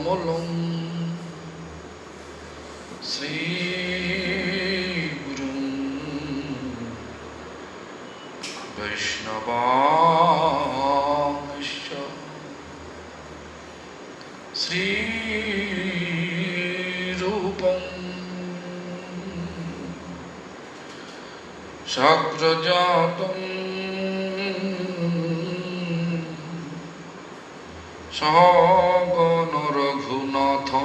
कमलं श्रीगुरुं वैष्णवांश्च श्रीरूपं साग्रजातं सहगण रघुनाथान्वितं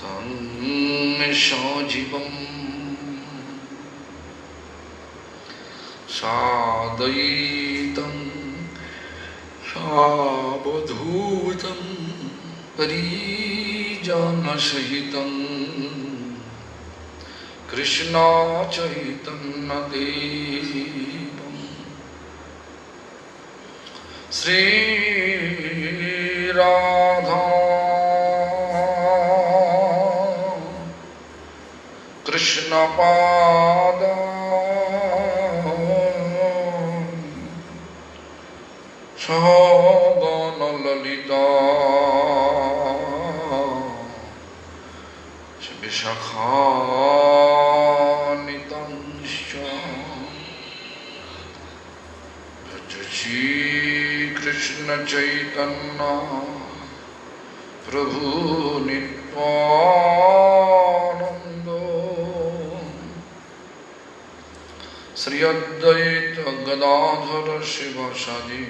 तं सजीवं साद्वैतं सावधूतं परिजनसहितं कृष्ण चैतन्य देवं श्री राधा कृष्ण पादा सहगण ललिता विशाखान्वितांश्च श्री कृष्ण चैतन्य प्रभु नित्यानंद श्री अद्वैत गदाधर शिवासादि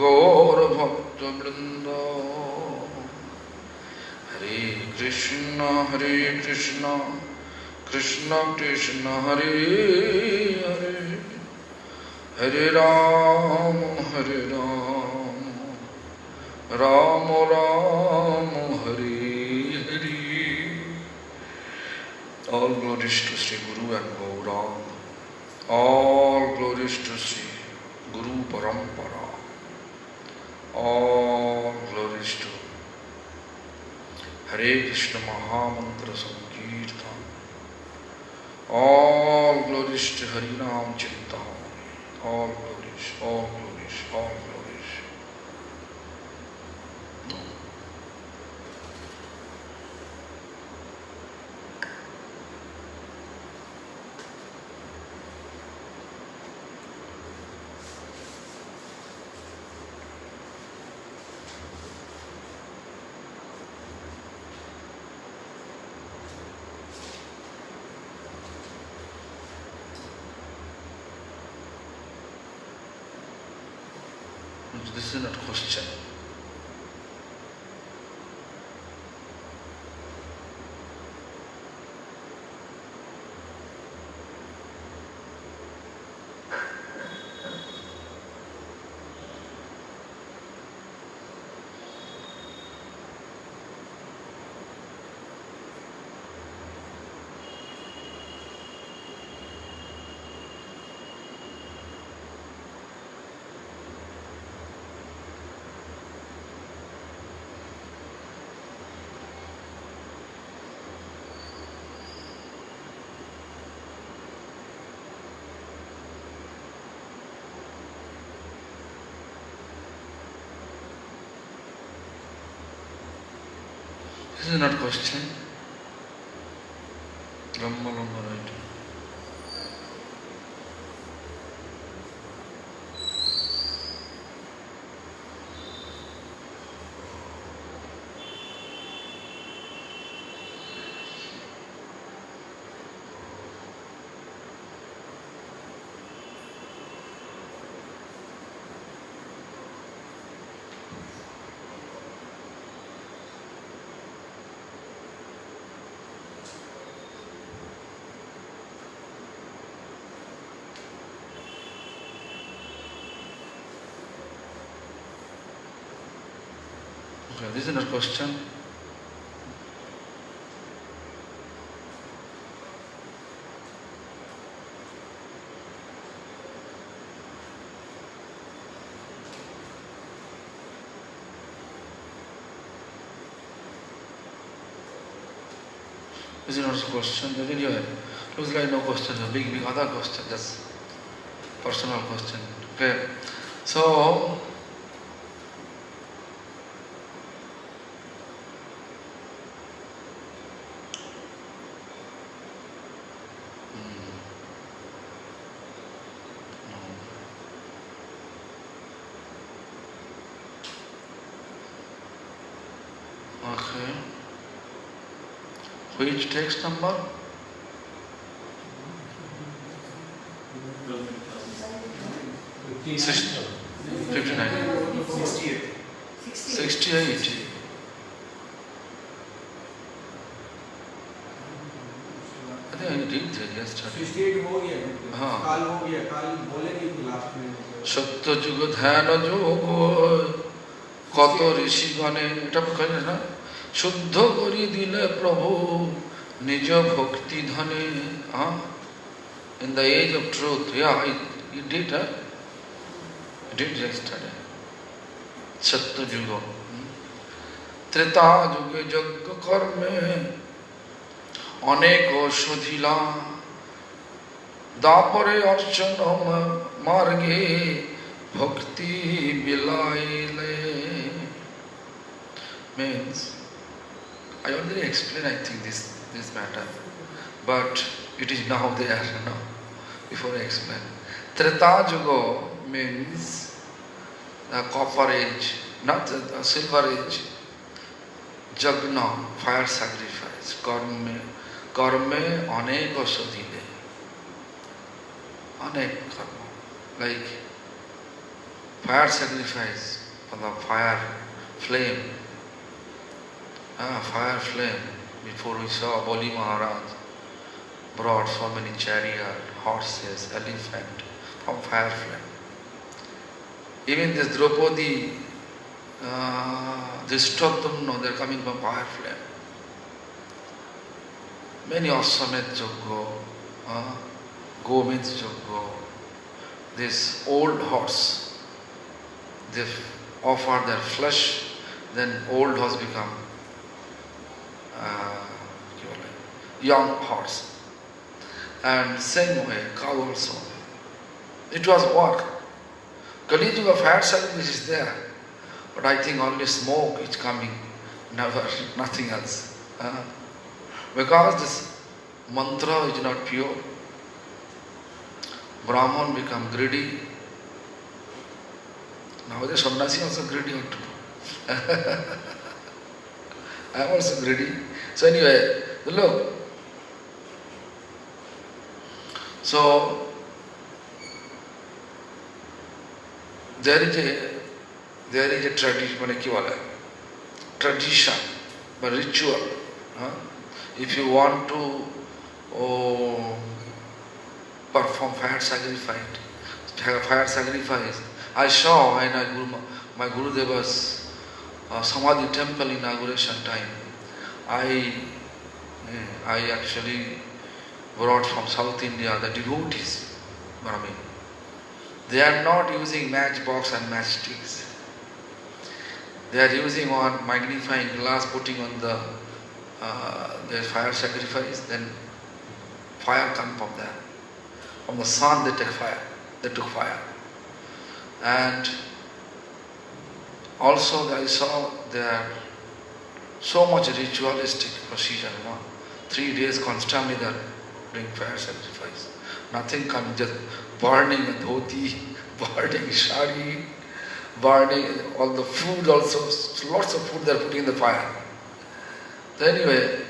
गौर भक्त वृंद हरे Krishna Krishna Krishna Hare Hare Hare Ram Ram Ram Hare Hare. All glories to Sri Guru and Gaurang. All glories to Sri Guru Parampara. All glories to Hare Krishna Mahamantra Sankirtan. All glories to Harinam Chintamani. All glories, all glories, all glories. This is not a question. This is not a question. Lamba right. Okay, this is not a question. This is not a question. Looks like no question. A big other question. That's personal question. Okay. So Okay. Which text number? 59. 68. I think I did that yesterday. 68 हो गया, हाँ। काल हो गया, काल बोलेंगे कि last में সত্য যুগ ধ্যান যোগ কত ঋষিগণে এটা কইলে না শুদ্ধ করি দিলে প্রভু নিজ ভক্তি ধনে in the age of truth. Yeah, he did, huh? He did yesterday. সত্য যুগ ত্রেতা যুগে যজ্ঞ কর্মে অনেক শোধিলা দাপরে অর্চন মার্গে ভক্তি বিলাইলে. Means, I already explained, I think, this matter, but it is now there, now, before I explain. Treta Yuga means the copper age, not the silver age. Jagna, fire sacrifice, karme aneko sodhile. Anek karma, like fire sacrifice for the fire flame. Fire flame. Before we saw Bali Maharaj brought so many chariot, horses, elephant from fire flame. Even this Draupadi, this Dhritarashtra, they are coming from fire flame. Many Aswamet Yajna, Gomit Yajna, this old horse, they offer their flesh, then old horse become young horse. And same way, cow also. It was work. Kali Yuga fire sacrifice is there, but I think only smoke is coming, never, nothing else. Because this mantra is not pure, Brahman become greedy. Nowadays Sannyasi also greedy. I am also greedy. So anyway, look. So there is a tradition, tradition, but ritual. If you want to perform fire sacrifice, I saw in my Gurudeva's Samadhi temple inauguration time. I actually brought from South India the devotees, Brahmin. They are not using matchbox and matchsticks. They are using one magnifying glass, putting on their fire sacrifice, then fire comes from there. From the sun they take fire. They took fire. And also I saw there so much ritualistic procedure. 3 days constantly they are doing fire sacrifice. Nothing coming, just burning a dhoti, burning shari, burning all the food also. Lots of food they are putting in the fire. So anyway,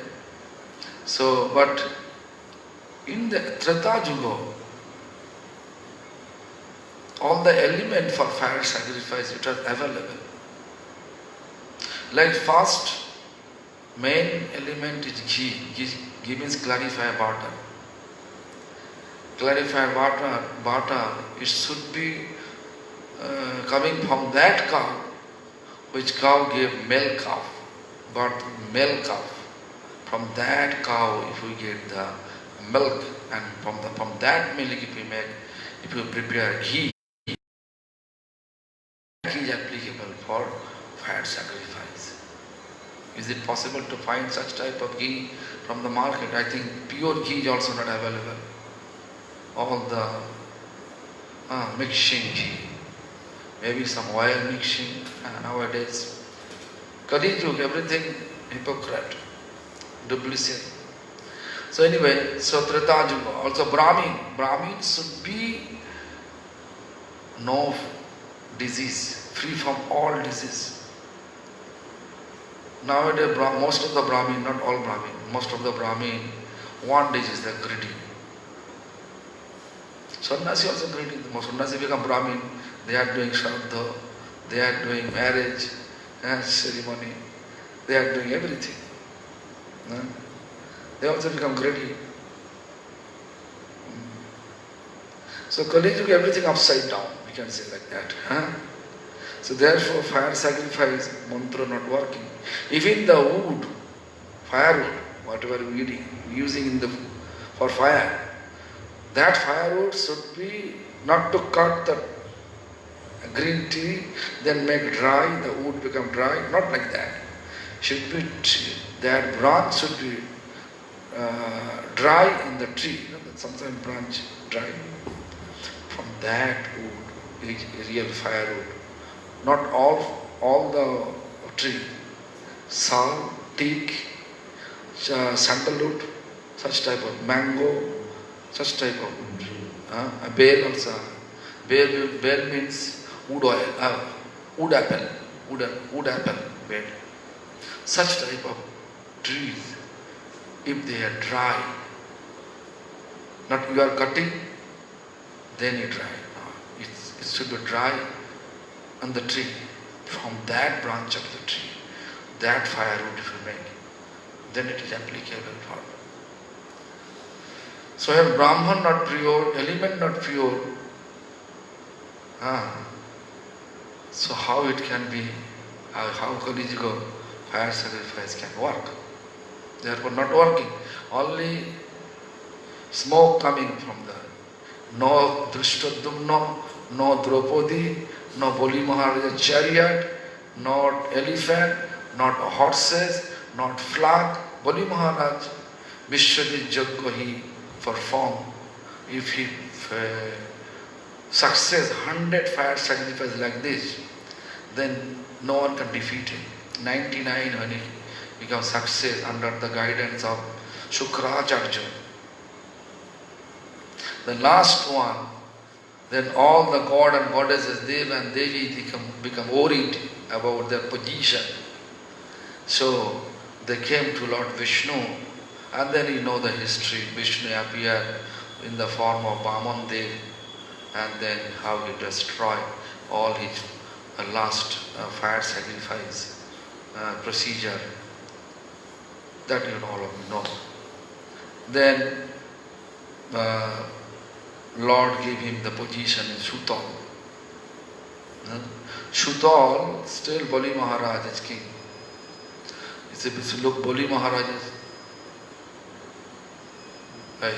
but in the Treta Yuga, all the element for fire sacrifice, it was available. Like first main element is ghee. Ghee means clarified butter. Clarified butter, it should be coming from that cow, which cow gave male calf, but male calf. From that cow, if we get the milk, and from that milk if you prepare ghee is applicable for fire sacrifice. Is it possible to find such type of ghee from the market? I think pure ghee is also not available. All the mixing ghee, maybe some oil mixing nowadays. Kali Yuga, everything hypocrite, duplicity. So anyway, so Treta Yuga, also Brahmin should be no disease, free from all disease. Nowadays, most of the Brahmin, not all Brahmin, most of the Brahmin, one dish is the greedy. Sannyasi also greedy. Most Sannyasi become Brahmin, they are doing Shraddha, they are doing marriage ceremony, they are doing everything. They also become greedy. So Kali Yuga, everything upside down, we can say like that. So therefore fire sacrifice, mantra not working. Even the wood, firewood, whatever we are using for fire, that firewood should be not to cut the green tea, then make dry, the wood become dry, not like that. Should be, that branch should be dry in the tree. Sometimes branch dry. From that wood is real firewood. Not all the tree. Sal, teak, sandalwood, such type of mango, such type of wood. Bale also. Bale means wood oil, wood apple, wood apple, bale. Such type of trees, if they are dry, not you are cutting, then it dry. No, it should be dry on the tree. From that branch of the tree, that firewood if you make, then it is applicable for. So if Brahman not pure, element not pure, so how it can be, how Kali Yuga fire sacrifice can work? Therefore not working. Only smoke coming from the, no Drishtadyumna, no Draupadi, no Bali Maharaja's chariot, not elephant, not horses, not flag. Bali Maharaj, Vishwadit Yajna he performed. If he success 100 fire sacrifice like this, then no one can defeat him. 99 when he becomes success under the guidance of Shukracharya. The last one, then all the god and goddesses, Deva and Devi become worried about their position. So they came to Lord Vishnu, and then you know the history. Vishnu appeared in the form of Vaman Dev, and then how he destroyed all his last fire sacrifice procedure. That you all of you know. Then Lord gave him the position in Shutal. Shutal, still Bali Maharaj is king. He said, look, Bali Maharaj is, hey,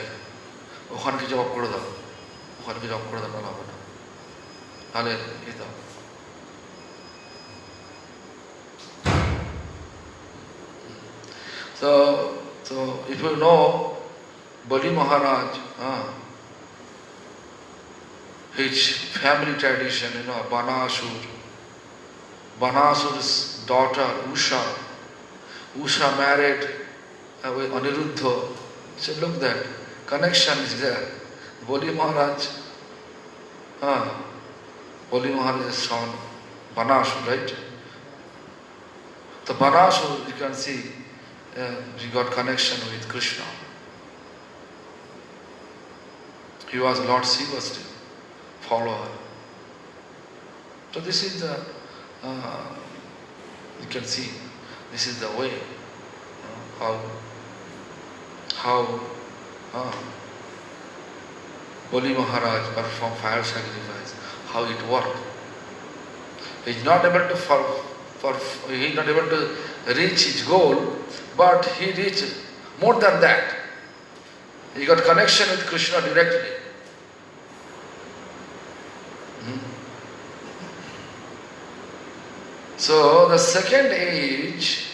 ওখানকে জবাব করে দাও, ওখানকে জবাব করে দাও, না হবে না, তাহলে এই দাও। So if you know Bali Maharaj, his family tradition, Banasura's daughter Usha married with Aniruddha. So look, that connection is there. Bali Maharaj, Bali Maharaj's son, Banasura, right? The Banasura, you can see, he got connection with Krishna. He was Lord Shiva's follower. So this is the, you can see, this is the way how Bali Maharaj performed fire sacrifice, how it worked. He is not able to he is not able to reach his goal, but he reached more than that. He got connection with Krishna directly. So the second age,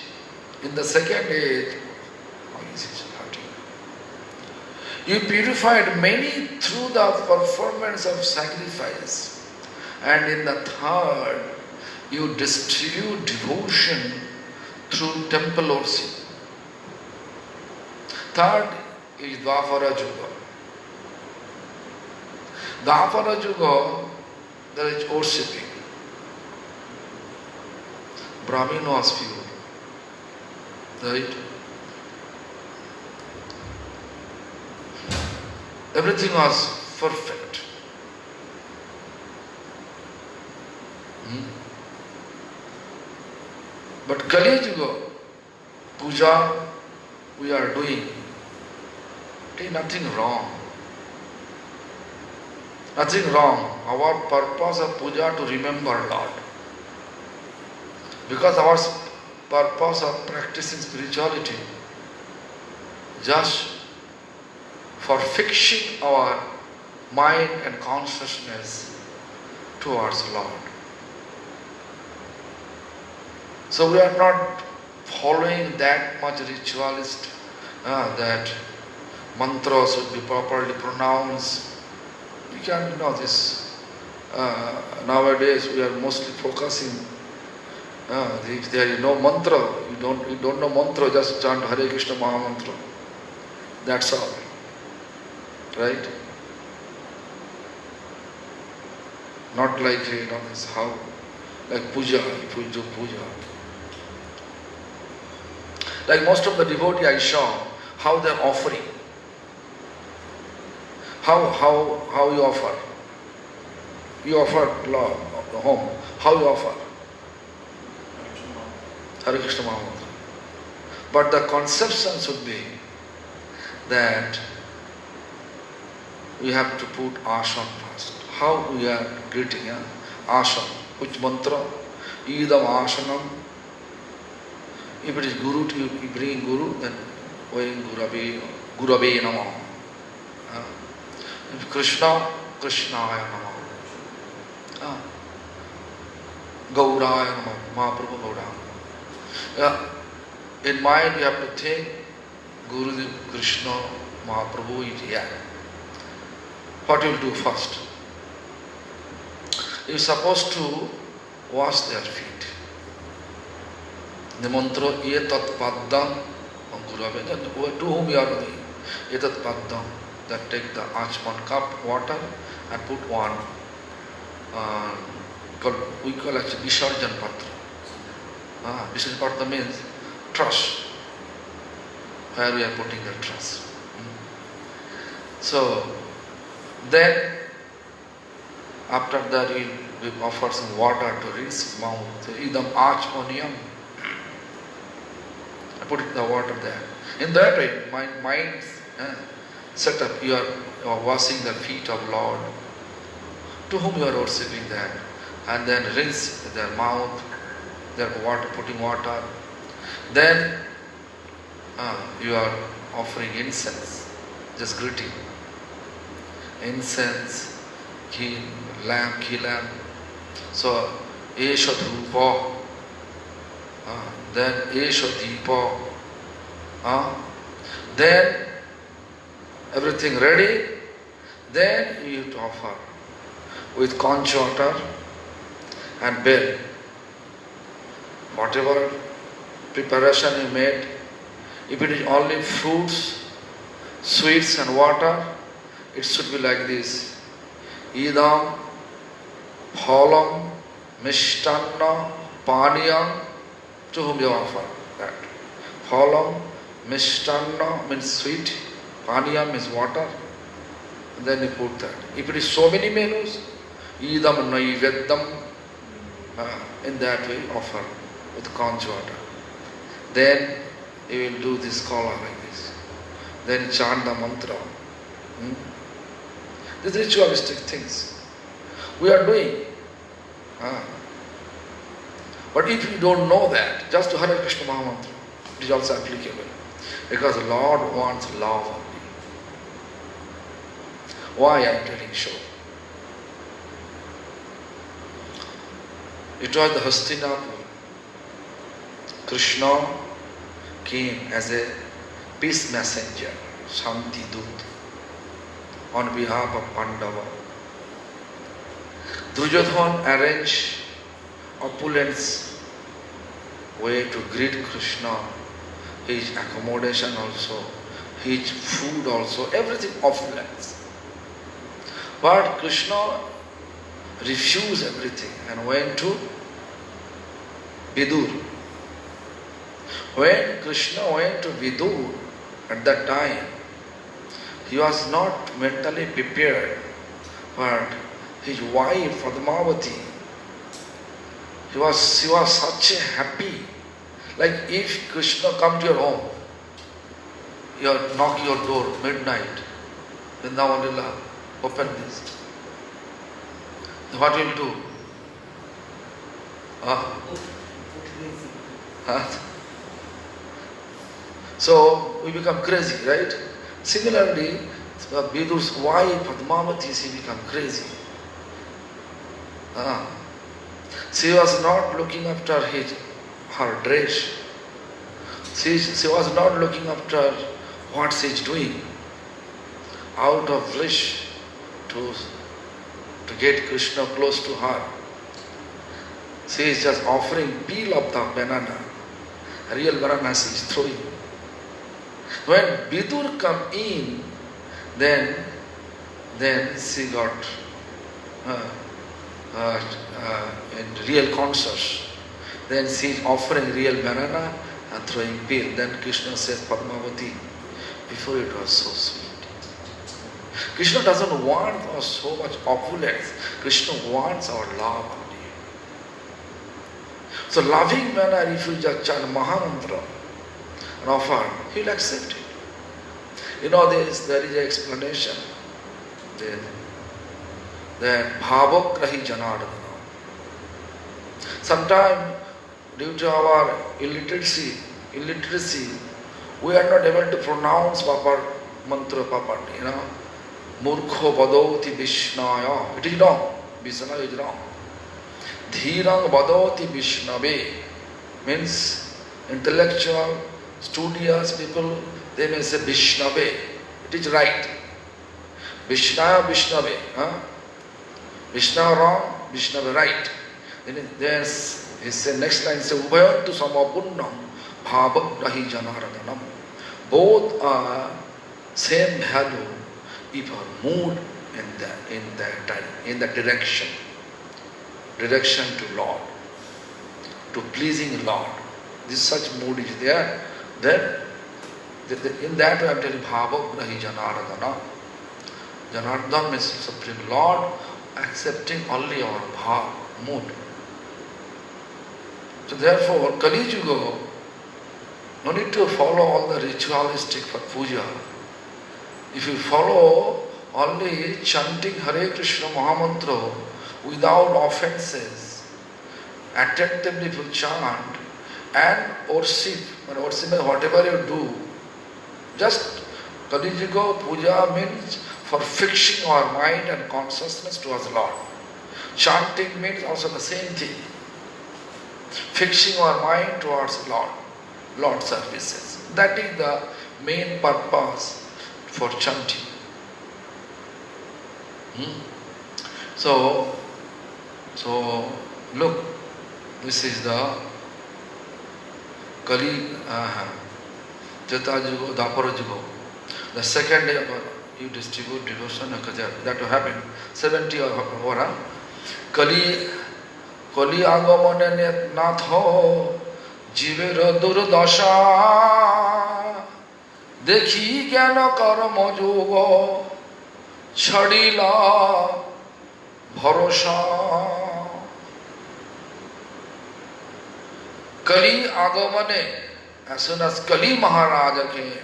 in the second age, you purified many through the performance of sacrifice, and in the third, you distribute devotion through temple worship. Third is Dwapara Yuga. Dwapara Yuga, there is worshipping. Brahmin was pure. Right? Everything was perfect. But Kali Yuga, puja we are doing, there is nothing wrong. Nothing wrong. Our purpose of puja to remember Lord. Because our purpose of practicing spirituality just for fixing our mind and consciousness towards Lord. So we are not following that much ritualist, that mantra should be properly pronounced. We can't know this. Nowadays we are mostly focusing. If there is no mantra, you don't know mantra, just chant Hare Krishna Maha Mantra. That's all. Right? Not like, this how, like puja, if we do puja. Like most of the devotees I saw, how they are offering. How you offer? You offer home. How you offer? Hare Krishna Maha Mantra. But the conception should be that we have to put asana first. How we are greeting? Asana. Which mantra? Idam asanam. If it is Guru, you bring Guru, then Om Gurave Namah. If Krishna, Krishnaya Namah. Gauraya Namah, Mahaprabhu Gauraya. In mind you have to think Gurudev Krishna Mahaprabhu is here. What you will do first? You are supposed to wash their feet. The mantra Etat Paddam Gurave, to whom you are doing? Etat Paddam. Then take the one cup water and put one, we call actually Visarjan Patra. Visarjan Patra means truss, where we are putting the truss. So, then after that we offer some water to rinse his mouth. Idam achmoniyam. I put the water there. In that way, my mind set up, you are washing the feet of Lord, to whom you are worshipping that, and then rinse their mouth, their water, putting water. Then you are offering incense, just greeting. Incense, ghee lamp. So, Esha Dhupa, then Esha Deepa, then everything ready, then you have to offer with conch water and bell. Whatever preparation you made, if it is only fruits, sweets and water, it should be like this. Idam, phalam, mishtanna, paniyam, to whom you offer that. Phalam, mishtanna means sweet, paniyam means water, and then you put that. If it is so many menus, idam naiveddam, in that way offer with conch water. Then you will do this kala like this. Then chant the mantra. These ritualistic things we are doing. But if you don't know that, just to Hare Krishna Maha Mantra, it is also applicable. Because the Lord wants love of me. Why I am telling so? It was the Hastinapur. Krishna came as a peace messenger, Shanti Dut, on behalf of Pandava. Duryodhana arranged opulence way to greet Krishna, his accommodation also, his food also, everything opulence. But Krishna refused everything and went to Vidur. When Krishna went to Vidur at that time, he was not mentally prepared, but his wife Padmavati, she was such a happy. Like if Krishna come to your home, you knock your door midnight, Vrindavan Lila, open this. What will you do? So we become crazy, right? Similarly, Vidur's wife Padmavati, she become crazy. She was not looking after her dress. She was not looking after what she is doing. Out of wish to get Krishna close to her, she is just offering peel of the banana. Real banana she is throwing. When Vidur come in, then she got in real conscious. Then she is offering real banana and throwing peel. Then Krishna says, Padmavati, before it was so sweet. Krishna doesn't want us so much opulence. Krishna wants our love only. So loving manner, if you just chant Mahamantra and offer, he will accept it. You know this, there is an explanation. Then Bhavagrahi Janardana. Sometimes due to our illiteracy, we are not able to pronounce proper mantra properly, you know. Murkho badoti Vishnaya. It is wrong. Vishnu is wrong. Dhirang badoti Vishnave means intellectual, studious people, they may say Vishnave. It is right. Vishnaya, Vishnave. Vishnava wrong, Vishnava right. Then he said, next line says, Ubhayantu samapunnam bhavagrahi janaradanam. Both are same value if are moved in that direction to Lord, to pleasing Lord. This such mood is there. Then in that way I am telling Bhavagrahi Janardana. Janardana means Supreme Lord accepting only our bhav, mood. So therefore, Kali Yuga, no need to follow all the ritualistic for puja. If you follow only chanting Hare Krishna Mahamantra without offenses, attentively if you chant and worship, whatever you do, just Kali Yuga puja means for fixing our mind and consciousness towards Lord. Chanting means also the same thing. Fixing our mind towards Lord services. That is the main purpose for chanting. So look, this is the Kali Treta Yuga, Dwapara Yuga. The second day you distribute devotion, that will happen. 70 or Kali agamane natho jiver durdasha dekhi gyana karma yoga chadila bharosha. Kali agamane, as soon as Kali Maharaja came,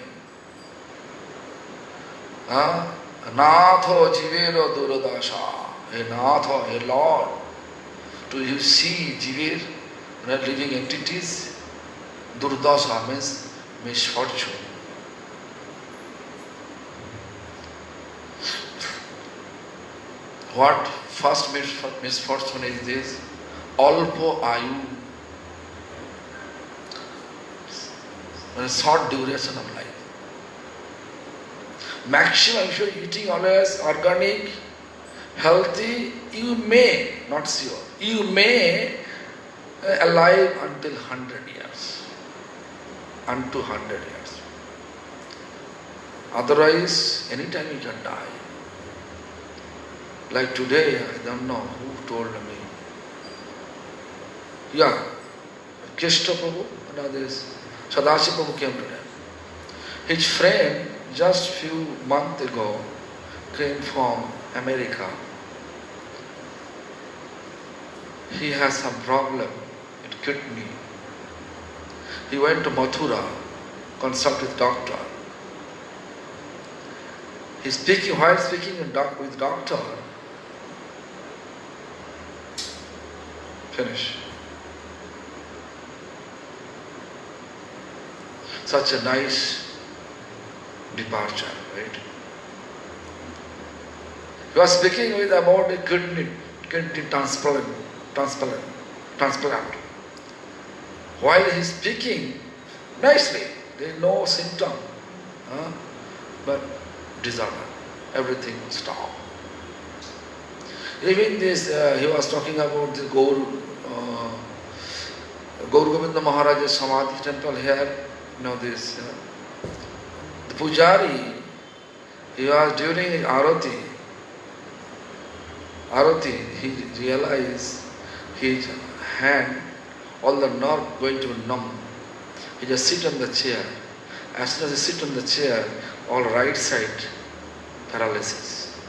Natho jivero durdasha, a Natho, a Lord. Do you see jivir, living entities? Durdasha means misfortune. What first misfortune is this? Alpo ayu, a short duration of life. Maximum, if you are eating always organic, healthy, you may, not sure, you may alive until 100 years. Unto 100 years. Otherwise, anytime you can die. Like today, I don't know who told me. Yeah, Krishna Prabhu and others. Sadashiva Prabhu came to him. His friend just few months ago came from America. He has some problem with kidney. He went to Mathura, consult with doctor. While speaking with doctor, finish. Such a nice departure, right? He was speaking with about a kidney transplant. While he is speaking nicely, there is no symptom, but disorder, everything stopped. Even this, he was talking about the Gaur Govinda Maharaj's Samadhi temple here. You know this, the Pujari, he was during Arati, he realized his hand, all the nerve going to be numb. He just sit on the chair. As soon as he sit on the chair, all right side paralysis.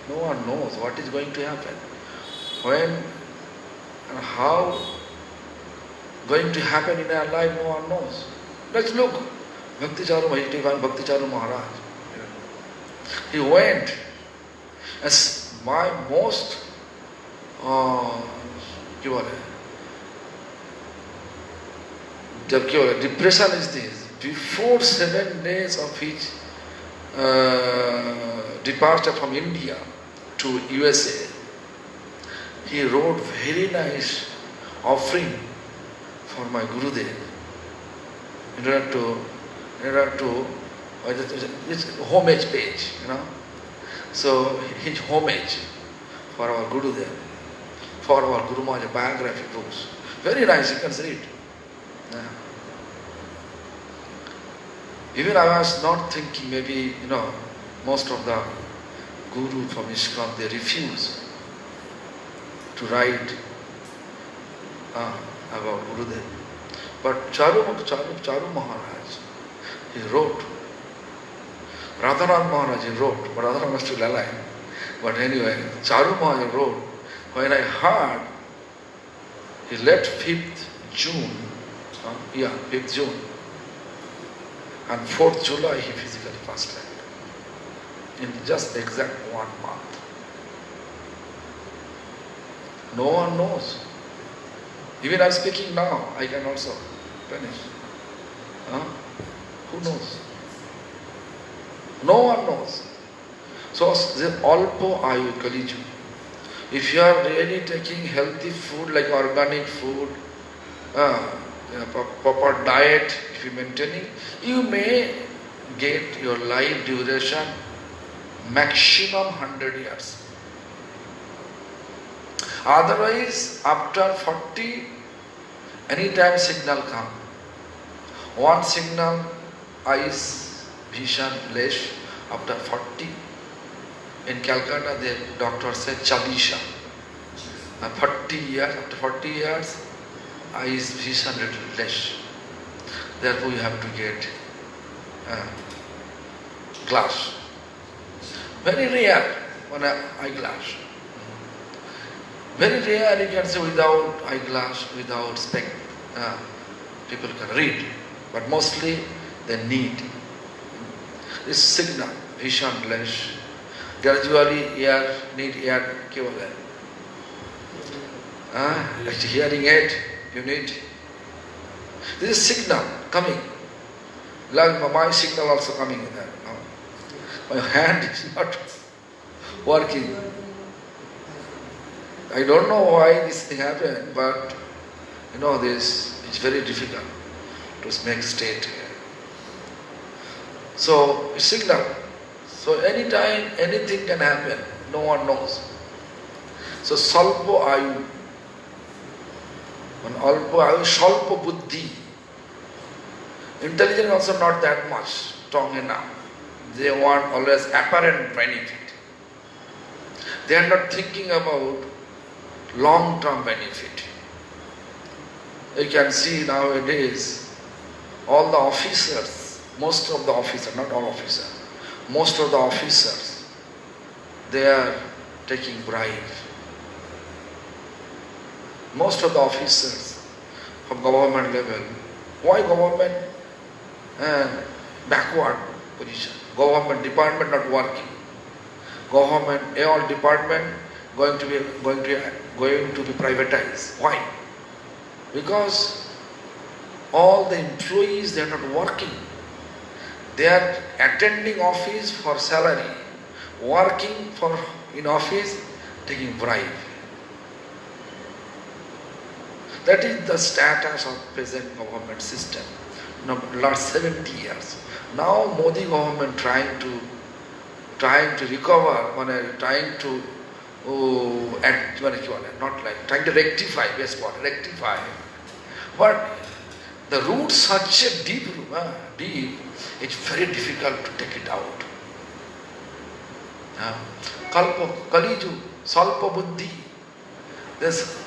No one knows what is going to happen. When and how going to happen in our life, no one knows. Let's look. Bhakti Charu Maharaj. He went as my most depression is this. Before 7 days of his departure from India to USA, he wrote very nice offering for my Gurudev. In order to it's homage page, So his homage for our Gurudev, for our Guru Maharaj biography books. Very nice, you can read. Yeah. Even I was not thinking, maybe, most of the Guru from ISKCON, they refuse to write about Gurudev. But Charu Maharaj, he wrote. Radhanath Maharaj, he wrote, but Radhanath was still alive. But anyway, Charu Maharaj wrote, when I heard he left 5th June, 5th June, and 4th July he physically passed away. In just exact 1 month. No one knows. Even I'm speaking now, I can also finish. Who knows? No one knows. So, the Alpo Ayu Kaliju. If you are really taking healthy food like organic food, proper diet, if you are maintaining, you may get your life duration maximum 100 years. Otherwise, after 40, anytime signal come. One signal, eyes, vision, flesh, after 40. In Calcutta, the doctor said Chabisha. 40 years, after 40 years, eyes, vision, little less. Therefore, you have to get glass. Very rare, one eyeglass. Very rare, you can say without eyeglass, without spec, people can read. But mostly, they need. This signal, vision, less. Gradually, need ear, hearing aid, you need. This is signal coming. Like my signal also coming in that. My hand is not working. I don't know why this thing happened, but this is very difficult to make state here. So, signal. So, anytime, anything can happen. No one knows. So, Salpo Ayu. When Alpo Ayu, Salpo Buddhi. Intelligence also not that much strong enough. They want always apparent benefit. They are not thinking about long-term benefit. You can see nowadays all the officers, most of the officers, not all officers, most of the officers, they are taking bribe. Most of the officers from government level, why government backward position? Government department not working. Government, all department going to be privatized. Why? Because all the employees, they are not working. They are attending office for salary, working in office, taking bribe. That is the status of present government system. Last 70 years. Now Modi government trying to recover, trying to trying to rectify, rectify. But the root such a deep, it's very difficult to take it out. Kaliju, Salpa Buddhi, there's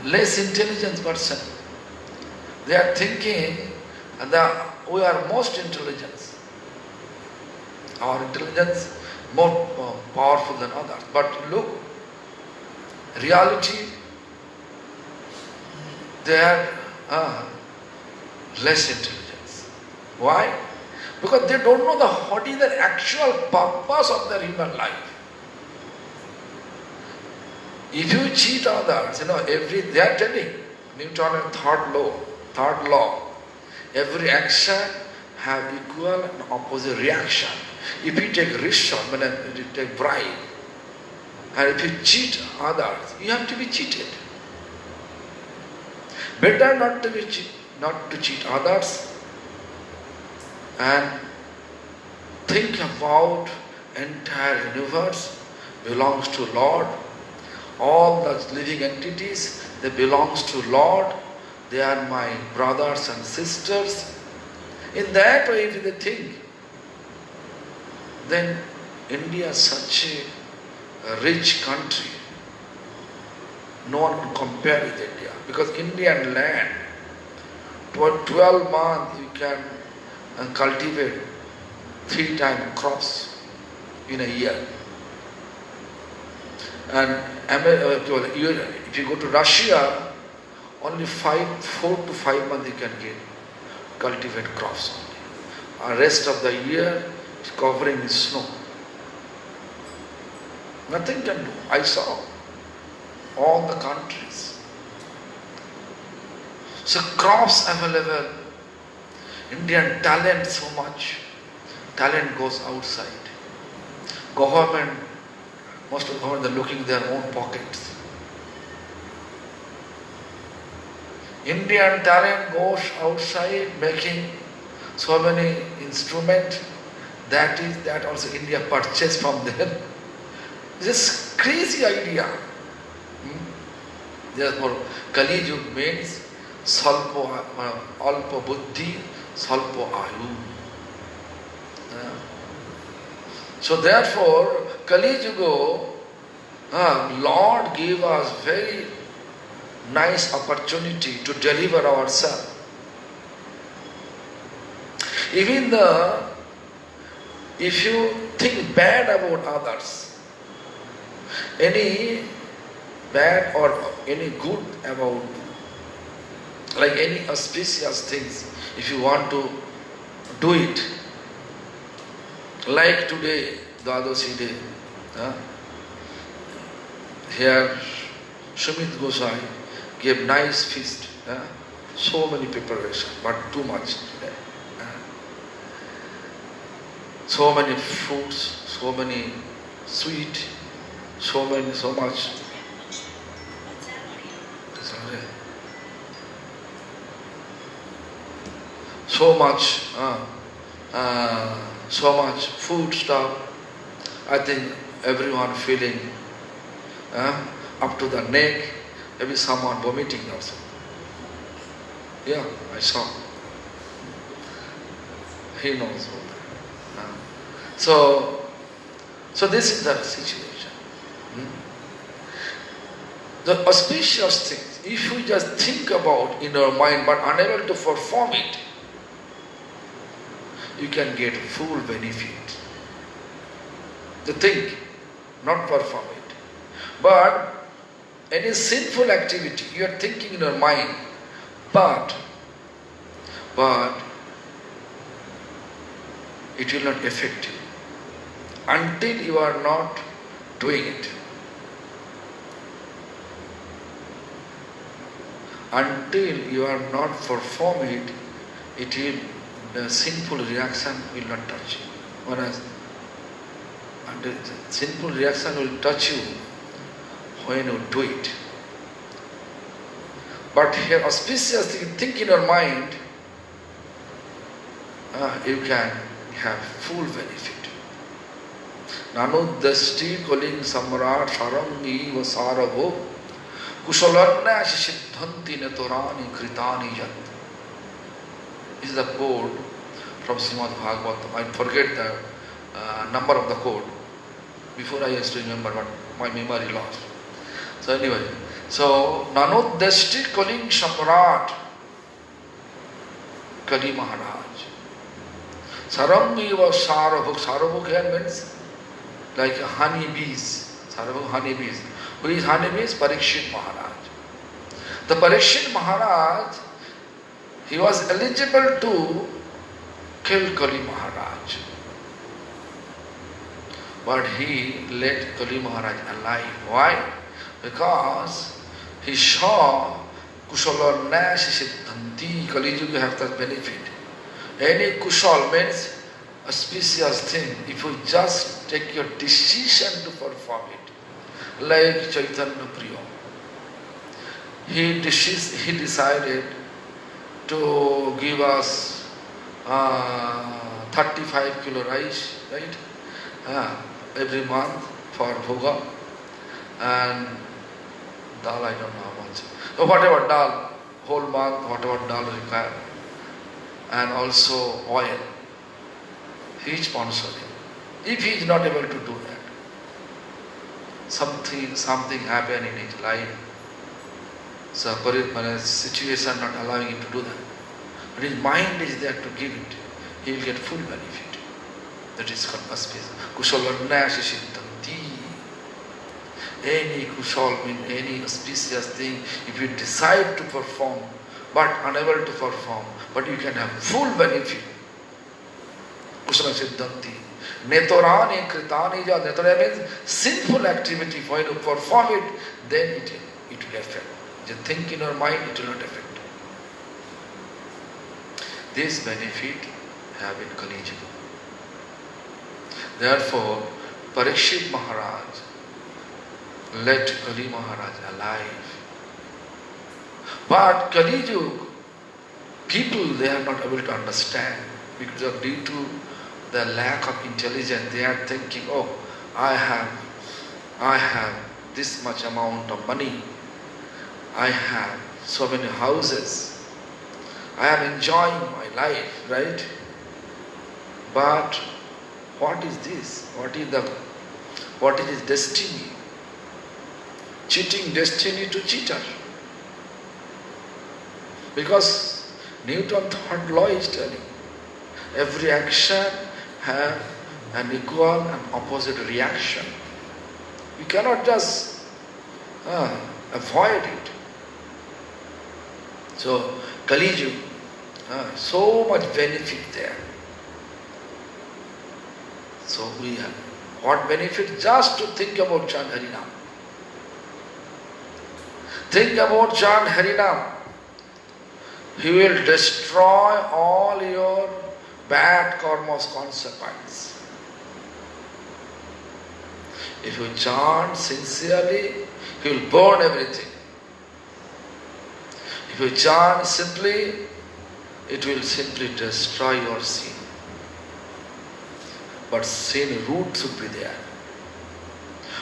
less intelligent person. They are thinking that we are most intelligent. Our intelligence more powerful than others. But look, reality, they are less intelligence. Why? Because they don't know what is the actual purpose of their human life. If you cheat others, they are telling, Newton and third law, every action have equal and opposite reaction. If you take rishwa, you take bribe, and if you cheat others, you have to be cheated. Better not to cheat others, and think about entire universe belongs to Lord. All the living entities, they belongs to Lord. They are my brothers and sisters. In that way, if they think, then India is such a rich country. No one can compare with India. Because Indian land, 12 months you can cultivate 3 times crops in a year. And if you go to Russia, only 4 to 5 months you can cultivate crops only. The rest of the year is covering with snow. Nothing can do. I saw all the countries. So crops available, Indian talent so much. Talent goes outside. Government, most of the government, they're looking their own pockets. Indian talent goes outside making so many instruments. That also India purchased from them. This crazy idea. Therefore, Kali Yug means Alpa Buddhi, Salpo Ayu. So therefore, Kali Yuga, Lord gave us very nice opportunity to deliver ourselves. Even if you think bad about others, any bad or any good about, like any auspicious things, if you want to do it, like today, Dwadoshi day, here Sumit Gosai gave nice feast, so many preparation, but too much today. So many fruits, so many sweet, so much. So much food stuff. I think everyone feeling up to the neck, maybe someone vomiting also. Yeah, I saw. He knows what. So this is the situation. The auspicious things, if we just think about in our mind but unable to perform it, you can get full benefit. To think, not perform it. But any sinful activity, you are thinking in your mind, but it will not affect you until you are not doing it. Until you are not perform it, the sinful reaction will not touch you. Whereas the sinful reaction will touch you when you do it. But here auspicious thing, think in your mind, you can have full benefit. Nanudasti kaling samrat sarangi vasaravo kusalanna siddhanti netorani kritani yat. This is the code from Srimad Bhagavatam. I forget the number of the code. Before I used to remember, but my memory lost. So anyway, so Nanudasti kaling samrat Kali Maharaj. Sarangi was Saravuk. Saravuk here means like honey bees. Saravuk honey bees. Who is honey bees? Parikshit Maharaj. The Parikshit Maharaj, he was eligible to kill Kali Maharaj. But he let Kali Maharaj alive. Why? Because he saw Kusala Nash Siddhanti. Kali Yuga have that benefit. Any kushal means auspicious thing. If you just take your decision to perform it, like Chaitanya Priya, he decided to give us 35 kilo rice, right? Every month for bhoga, and dal, I don't know how much. So whatever dal, whole month, whatever dal required. And also oil. He is sponsoring. If he is not able to do that, something happened in his life, so situation not allowing him to do that. But his mind is there to give it. He will get full benefit. That is called auspicious. Kusalanna siddhanti. Any kushal means any auspicious thing, if you decide to perform, but unable to perform, but you can have full benefit. Kusala Siddhanti. Netorani Kritani ja. Netorani means sinful activity. When you perform it, then it will affect. You think in your mind, it will not affect. This benefit have in Kali Yuga. Therefore, Parikshit Maharaj let Kali Maharaj alive. But Kali Yuga, people, they are not able to understand because of due to the lack of intelligence. They are thinking, oh, I have this much amount of money. I have so many houses. I am enjoying my life, right? But what is this? What is his destiny? Cheating destiny to cheater. Because Newton's third law is telling every action has an equal and opposite reaction. You cannot just avoid it. So Kali Yuga, so much benefit there. So we have what benefit? Just to think about chant Harinam. Think about chant Harinam. He will destroy all your bad karma's consequence. If you chant sincerely, he will burn everything. If you chant simply, it will simply destroy your sin. But sin root should be there.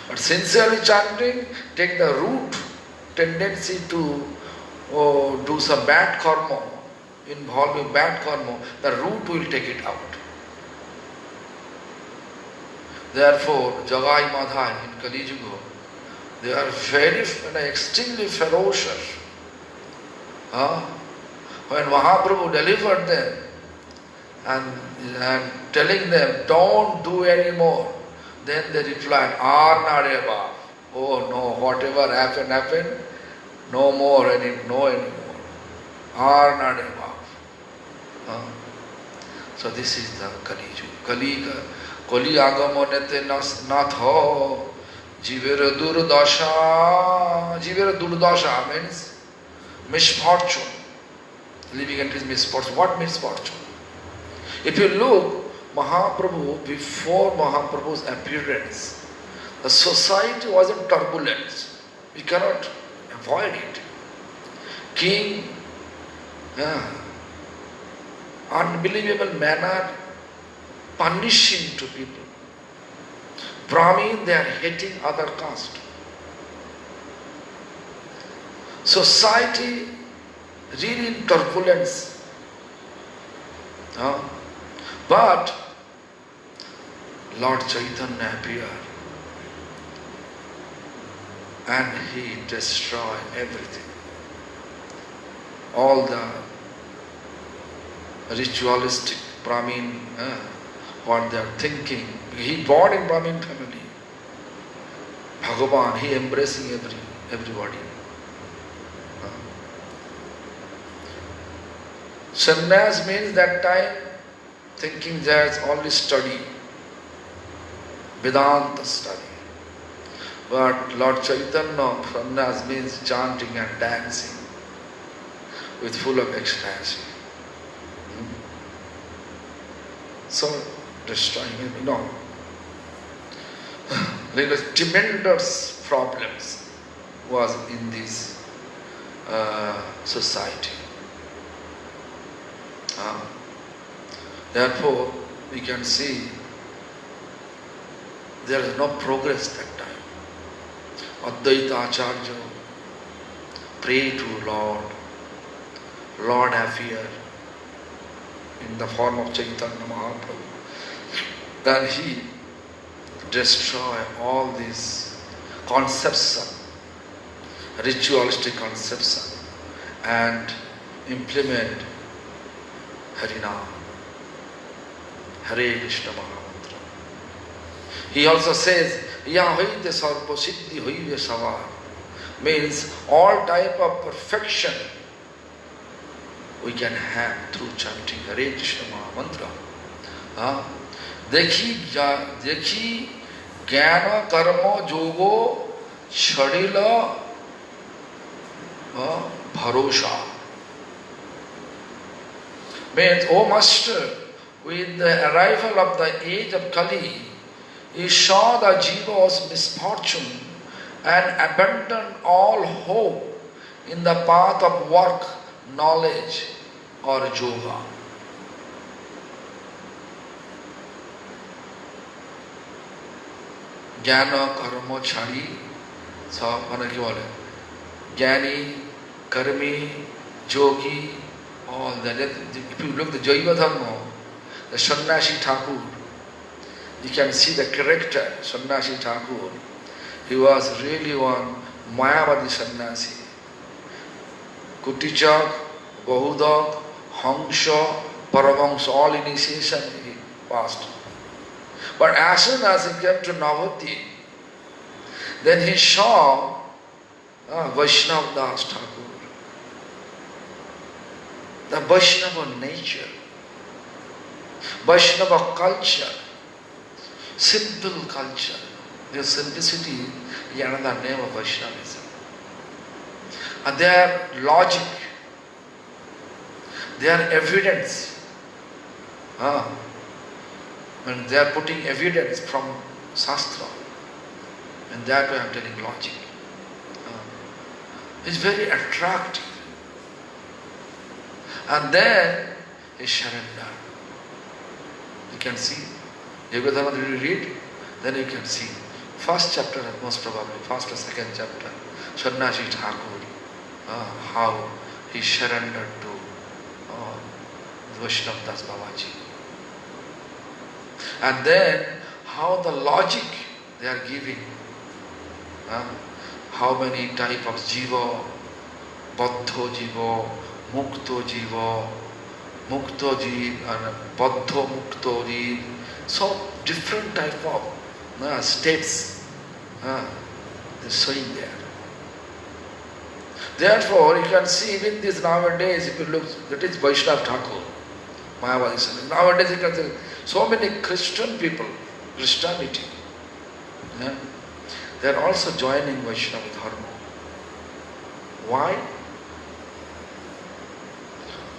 But sincerely chanting, take the root tendency to do some bad karma, involving bad karma, the root will take it out. Therefore, Jagai Madhai in Kali Yuga, they are very, extremely ferocious. When Mahaprabhu delivered them, and telling them, don't do anymore. Then they replied, Arnareva. Oh no, whatever happened, no more anymore. Arnareva. So this is the Kali Yuga. Kali agamonete nath ho. Jivera durdasha means misfortune. Living into misfortune. What misfortune? If you look, Mahaprabhu, before Mahaprabhu's appearance, the society was in turbulence. We cannot avoid it. King, unbelievable manner, punishing to people. Brahmin, they are hating other caste. Society really in turbulence. But Lord Chaitanya appeared and he destroyed everything. All the ritualistic Brahmin, what they are thinking. He born in Brahmin family. Bhagavan, he embracing everybody. Sannyas means that time thinking there's only study, Vedanta study. But Lord Chaitanya, sannyas means chanting and dancing with full of ecstasy. So destroying him, There was tremendous problems was in this society. Therefore, we can see there is no progress that time. Advaita Acharya pray to Lord. Lord appeared in the form of Chaitanya Mahaprabhu. Then he destroyed all these concepts, ritualistic concepts, and implement Harinam, Hare Krishna Mahamantra. He also says, Ya hoide sarpa siddhi hoide savar, means all type of perfection we can have through chanting Hare Krishna Mahamantra. देखी ज्ञान कर्म जोगो छड़िल भरोसा. Means, O Master, with the arrival of the age of Kali, he saw the jiva's misfortune and abandoned all hope in the path of work, knowledge or yoga. Jnana karma chhadi, सब माने क्या बोले? ज्ञानी, कर्मी, yogi, all that. If you look at the Jaiva Dharma, the Sannyasi Thakur, you can see the character, Sannyasi Thakur. He was really one Mayavadi Sannyasi. Kutichak, Bahudak, Hangsha, Paramahansa, all initiation he passed. But as soon as he came to Navati, then he saw Vaishnava Das Thakur. The Vaishnava nature, Vaishnava culture, simple culture. Their simplicity is another name of Vaishnavism. And their logic, their evidence, and they are putting evidence from Shastra, and that way I am telling logic. It's very attractive. And then he surrendered. You can see. Yogadharma, did you read? Then you can see. First chapter, most probably, first or second chapter, Sannyasi Thakur, how he surrendered to Vaishnava Das Babaji. And then how the logic they are giving, how many type of jiva, baddho jiva, mukto jiva, Mukto Jeev and Baddha Mukto Jeev. So different type of states they're showing there. Therefore, you can see even this nowadays, if you look, that is Vaishnava Thakur, Mayavadi Sangha. Nowadays, you can see so many Christian people, Christianity, they are also joining Vaishnava Dharma. Why?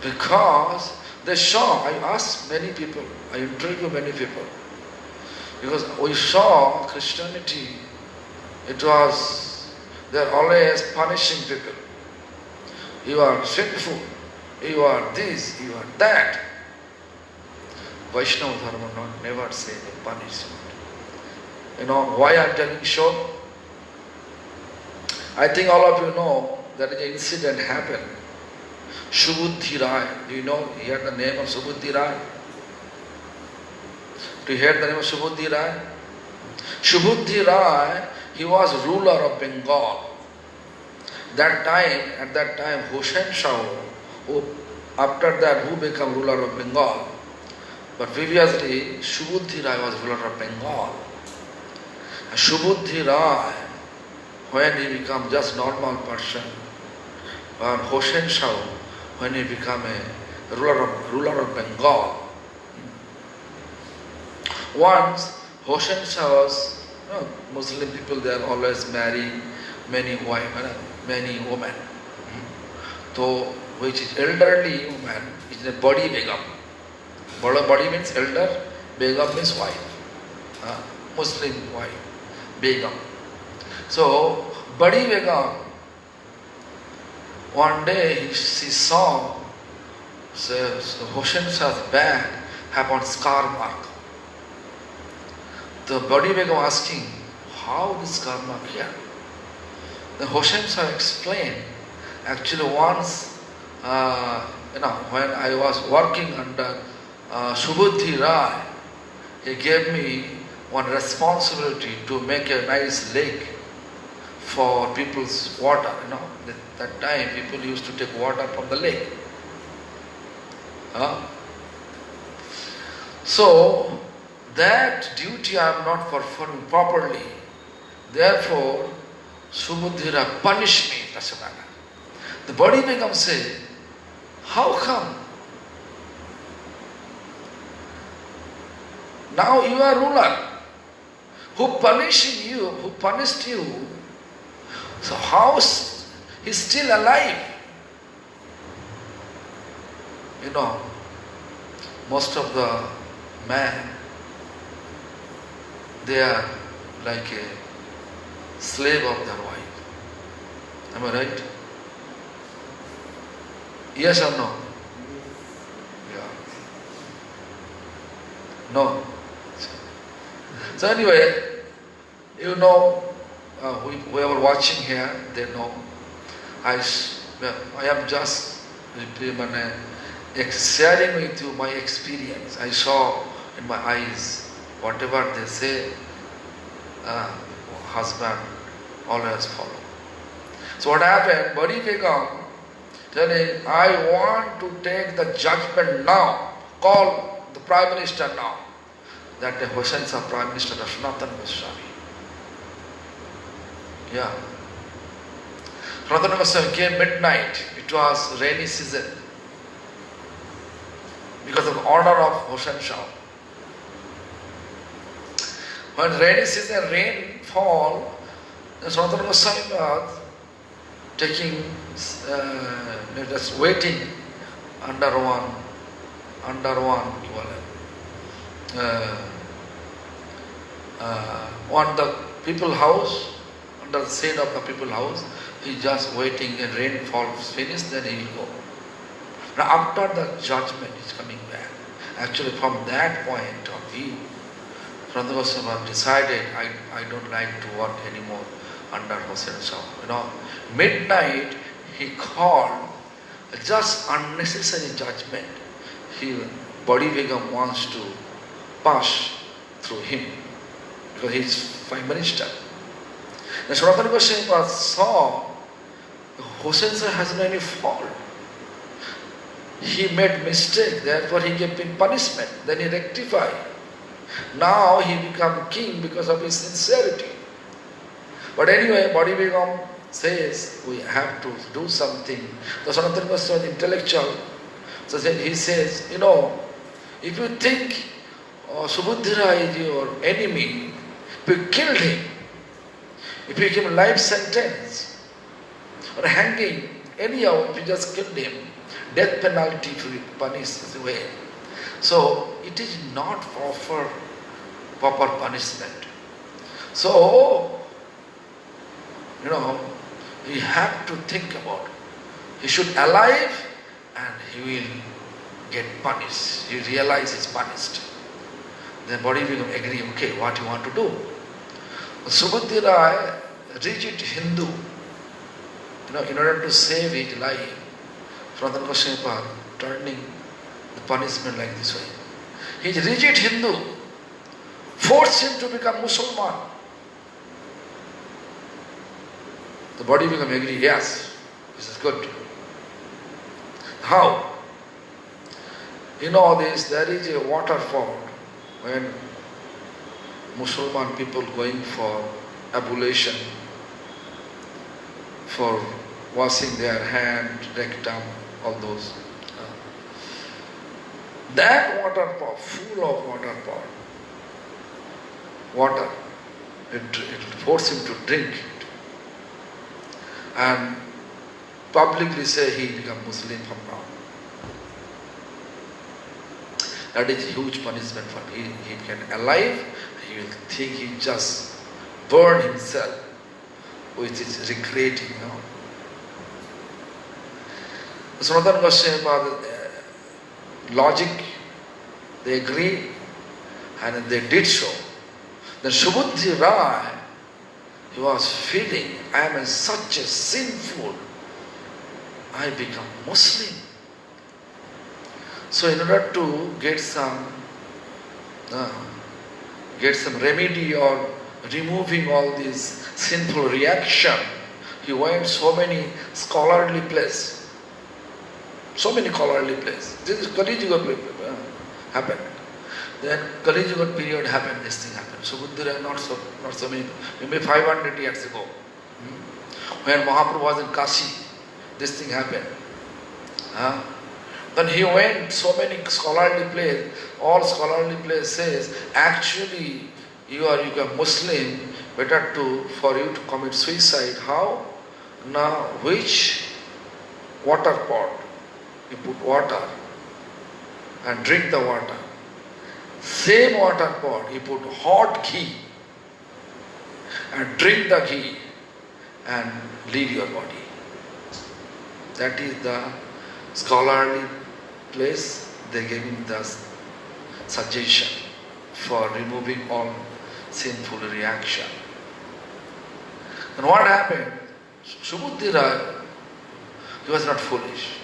Because they saw, I asked many people, I interviewed many people, because we saw Christianity, it was, they are always punishing people. You are sinful, you are this, you are that. Vaishnava Dharma never say punishment. You know why I am telling so? I think all of you know that an incident happened. Subudhi Rai, do you know, hear the name of Subudhi Rai? Do you hear the name of Subudhi Rai? Subudhi Rai, he was ruler of Bengal. At that time, Hossein Shah, who after that who became ruler of Bengal, but previously Subudhi Rai was ruler of Bengal. And Subudhi Rai, when he became just normal person, and Hossein Shah, when he became a ruler of Bengal, once Hossein Shah was, Muslim people, they are always marrying many wives, many women. So, which is elderly woman, is a Badi Begum. Badi means elder, Begum means wife, Muslim wife, Begum. So, Badi Begum, one day she saw Hossein Shah's back have on scar mark. The Badi Begum asking, how this scar mark here? The Hossein Shah explained, actually once, when I was working under Subudhi Rai, he gave me one responsibility to make a nice lake for people's water. That time people used to take water from the lake. So that duty I am not performing properly. Therefore, Subudhi Rai punished me, Tasavana. The Badi Begum said, how come? Now you are ruler. Who punished you? So how he's still alive? Most of the men, they are like a slave of their wife. Am I right? Yes or no? Yeah. No. So anyway, whoever watching here, they know. I am just sharing with you my experience. I saw in my eyes, whatever they say, husband always follow. So what happened? Badi Begum telling, I want to take the judgment now. Call the Prime Minister now. That the Hossein Shah Prime Minister Sanatana Goswami. Yeah. Sanatana Goswami came midnight. It was rainy season. Because of the order of Hossein Shah. When rainy season, rain fall, Sanatana Goswami was taking, just waiting under one the people house, under the shade of the people house. He just waiting and rain falls finished, then he will go. Now after the judgment is coming back. Actually from that point of view, Sanatana Goswami decided, I don't like to work anymore under Hossein Shah. Midnight he called just unnecessary judgment. Badi Begum wants to pass through him because he is Prime Minister. Now Sanatana Goswami saw Hossein Shah has no any fault. he made mistake, therefore he gave him punishment. Then he rectified. Now he become king because of his sincerity. But anyway, Body Begum says we have to do something. The Sanatana Goswami was intellectual. So he says, if you think Subudhira is your enemy, if you killed him, if you give him life sentence or hanging, anyhow, if you just killed him, death penalty to punish his way. So it is not for proper punishment. So, he have to think about it. He should alive and he will get punished. He realize he's punished. Then Body will agree, okay, what you want to do? Subudhira, rigid Hindu, in order to save his life, Sanatana Goswami turning the punishment like this way. He is rigid Hindu, forced him to become Muslim. The Body become agree, yes, this is good. How? There is a waterfall when Muslim people going for ablution, for washing their hand, rectum, all those. That waterfall, full of water, it force him to drink it. And publicly say he become Muslim from now. That is a huge punishment for him. He can alive, he will think he just burn himself, which is regretting now. Sanatana Goswami logic, they agree and they did so. Then Subudhira, he was feeling, I am such a sinful, I become Muslim. So in order to get some remedy or removing all these sinful reaction, he went so many scholarly places. This is Kali Yuga happened. Then Kali Yuga period happened, this thing happened. Subudhira not so many, maybe 500 years ago. When Mahaprabhu was in Kashi, this thing happened. Then he went so many scholarly places. All scholarly places says, actually you are Muslim, better for you to commit suicide. How? Now which water pot? You put water and drink the water. Same water pot, you put hot ghee and drink the ghee and leave your body. That is the scholarly place. They gave him the suggestion for removing all sinful reaction. And what happened? Subudhira, he was not foolish.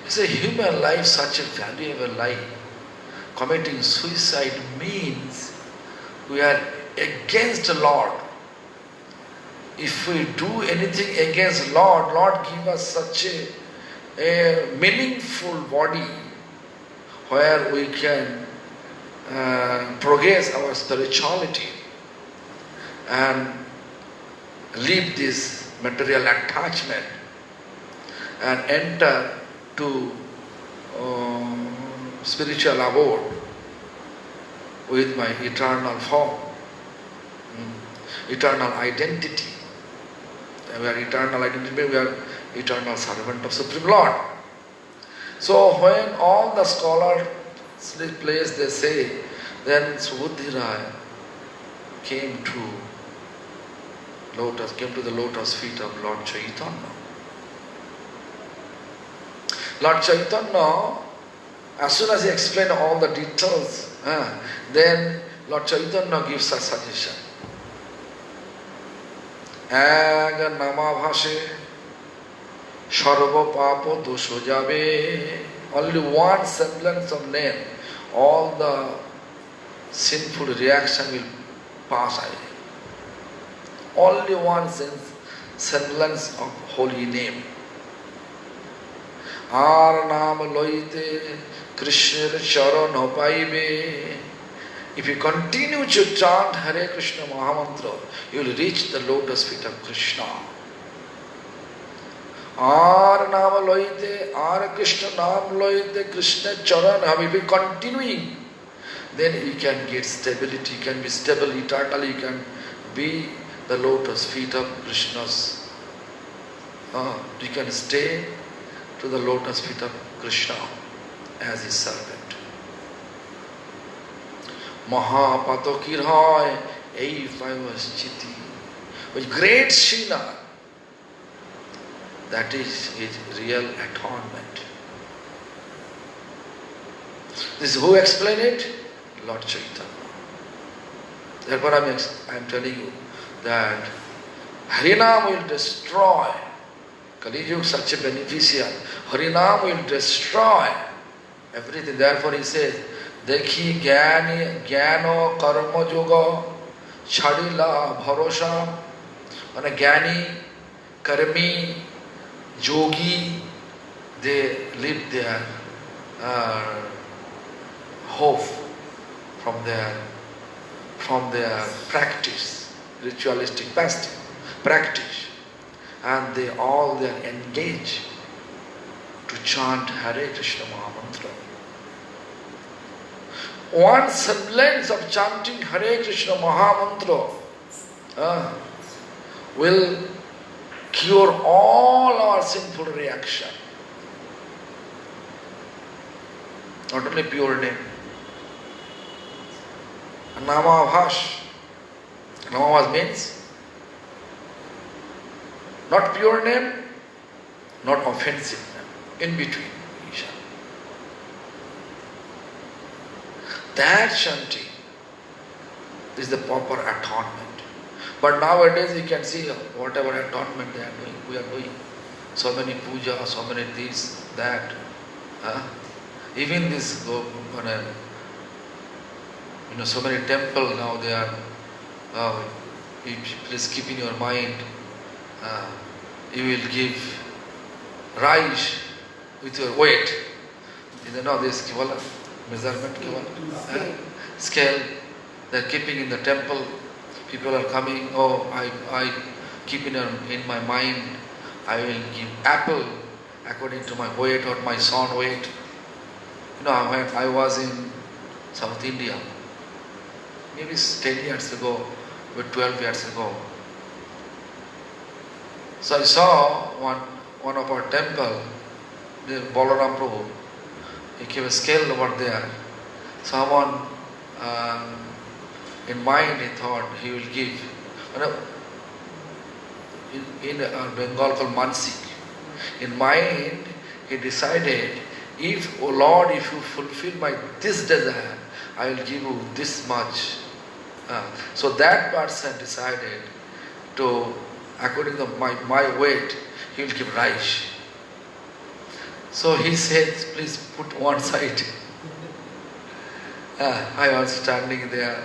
He said, human life, such a valuable life. Committing suicide means we are against the Lord. If we do anything against Lord, Lord give us such a meaningful body where we can progress our spirituality and leave this material attachment and enter to spiritual abode with my eternal form, eternal identity. We are eternal identity, we are eternal servant of Supreme Lord. So when all the scholars place they say, then Subudhira came to the lotus feet of Lord Chaitanya. Lord Chaitanya, as soon as he explained all the details, then Lord Chaitanya gives a suggestion. Ega namabhashe sarva papo dosho jabe. Only one semblance of name, all the sinful reaction will pass away. Only one semblance of holy name. Ar naam loite Krishna charan paibe. If you continue to chant Hare Krishna Mahamantra, you will reach the lotus feet of Krishna. Ar naam loite, Ar Krishna naam loite, Krishna charan. If you continuing, then you can get stability, you can be stable eternally, you can be the lotus feet of Krishna's. You can stay to the lotus feet of Krishna as his servant. Mahapatokir hoy, if I was chiti, with great Srila, that is his real atonement. This is who explained it? Lord Chaitanya. Therefore I am telling you that Harinam will destroy. Kali Yuga is such a beneficial. Harinam will destroy everything. Therefore he says, Dekhi Gyano Karma Yoga Chadila Bharosha. And a Gyani, Karmi, Yogi, they live their hope from their practice, ritualistic fasting, practice, and they are engaged to chant Hare Krishna Mahamantra. One semblance of chanting Hare Krishna Mahamantra will cure all our sinful reaction. Not only pure name. Namabhash. Namabhash means not pure name, not offensive name. In between. That chanting is the proper atonement. But nowadays you can see whatever atonement they are doing, we are doing. So many puja, so many this, that. Even this, so many temples now they are, please keep in your mind, you will give rice with your weight. You know this kivala, measurement kivala, scale, they are keeping in the temple. People are coming, I keep in my mind, I will give apple according to my weight or my son weight. When I was in South India, maybe 10 years ago, or 12 years ago. So I saw one of our temple, the Balaram Prabhu, he gave a scale over there. Someone in mind he thought he will give. In Bengal called Mansik. In mind he decided, if, O Lord, if you fulfill my this desire, I will give you this much. So that person decided to, according to my weight, he will give rice. So he said, please put one side. I was standing there.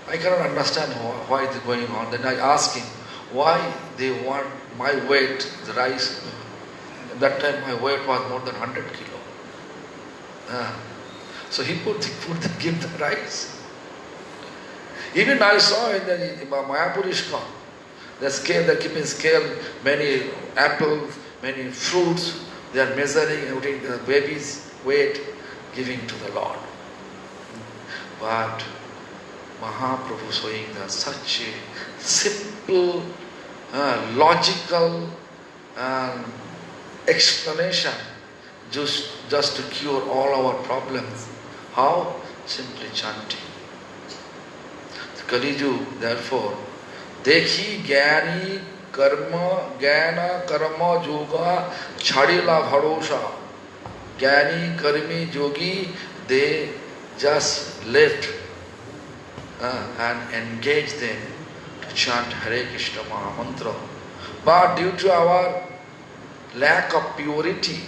I cannot understand why it is going on. Then I asked him, why they want my weight, the rice. At that time my weight was more than 100 kilo. So he give the rice. Even I saw in the Mayapur ISKCON, the scale, they're keeping scale, many apples, many fruits, they are measuring, putting the baby's weight, giving to the Lord. But Mahaprabhu showing such a simple, logical explanation just to cure all our problems. How? Simply chanting. Kali Yuga, therefore, Dekhi Gyani Karma Gyana Karma Yoga Chadila Bharosha. Gyani Karmi Yogi, they just left and engaged them to chant Hare Krishna Mahamantra. But due to our lack of purity,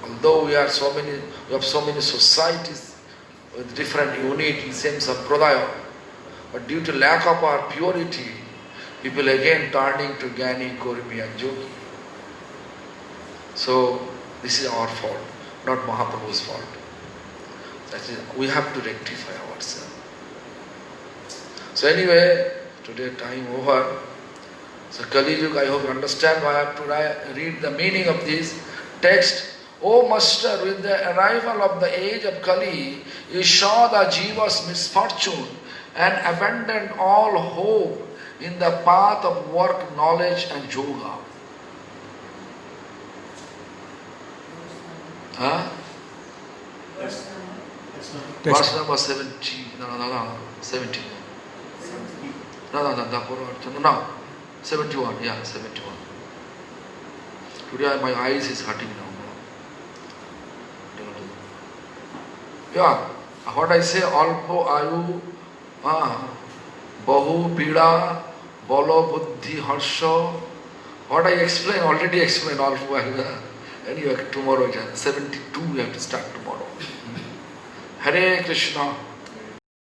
although we have so many societies with different units in same sampradaya, but due to lack of our purity, People again turning to Gyani, Kurmi and Yogi. So this is our fault, not Mahaprabhu's fault. That is, we have to rectify ourselves. So anyway, today time over. So Kali Yuga, I hope you understand why I have to read the meaning of this text. O Master, with the arrival of the age of Kali, you saw the Jiva's misfortune and abandoned all hope in the path of work, knowledge and yoga. Huh? Verse number 70. No, 70. No, 71. Yeah, 71. Today my eyes is hurting now. Yeah, what I say, alpo ayu, bahu pida, bolo buddhi harsha. What I already explained alpo ayu. Anyway, tomorrow, 72, we have to start tomorrow. Hare Krishna.